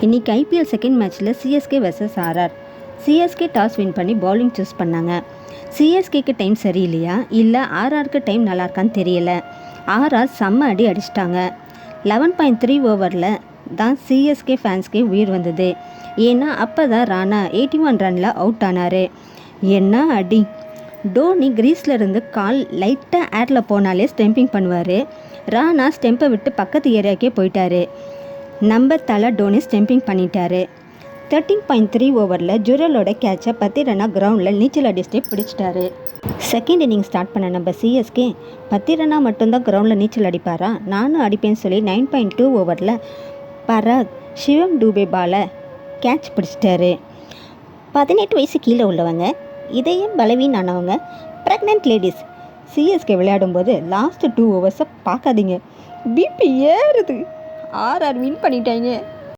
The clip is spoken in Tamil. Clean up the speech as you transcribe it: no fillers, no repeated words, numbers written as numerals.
இன்றைக்கி ஐபிஎல் செகண்ட் மேட்ச்சில் CSK versus RR. CSK toss win பண்ணி பவுலிங் சூஸ் பண்ணாங்க. சிஎஸ்கேக்கு டைம் சரியில்லையா இல்லை ஆர்ஆருக்கு டைம் நல்லா இருக்கான்னு தெரியல. ஆர்ஆர் செம்ம அடி அடிச்சிட்டாங்க. 11.3 ஓவரில் தான் சிஎஸ்கே ஃபேன்ஸ்க்கே உயிர் வந்தது. ஏன்னா அப்போ தான் ராணா 81 ரனில் அவுட் ஆனார். என்ன அடி! டோனி கிரீஸில் இருந்து கால் லைட்டாக ஏரில் போனாலே ஸ்டெம்பிங் பண்ணுவார். ராணா ஸ்டெம்பை விட்டு பக்கத்து ஏரியாக்கே போயிட்டார். நம்ம தலை டோனி ஸ்டெம்பிங் பண்ணிட்டாரு. 13.3 ஓவரில் ஜுரலோட கேட்சை 10 ரன்னா கிரவுண்டில் நீச்சல் அடிச்சுட்டே பிடிச்சிட்டாரு. செகண்ட் இன்னிங் ஸ்டார்ட் பண்ண நம்ம சிஎஸ்கே 10 ரன்னா மட்டும்தான் கிரவுண்டில் நீச்சல் அடிப்பாரா, நானும் அடிப்பேன்னு சொல்லி 9.2 ஓவரில் பராக் சிவம் டூபே பாலை கேட்ச் பிடிச்சிட்டாரு. 18 வயசு கீழே உள்ளவங்க, இதயம் பலவீனானவங்க, ப்ரெக்னென்ட் லேடிஸ் சிஎஸ்கே விளையாடும்போது லாஸ்ட்டு 2 ஓவர்ஸை பார்க்காதீங்க, பிபி ஏறுது. ஆர்ஆர் வின் பண்ணிட்டாங்க.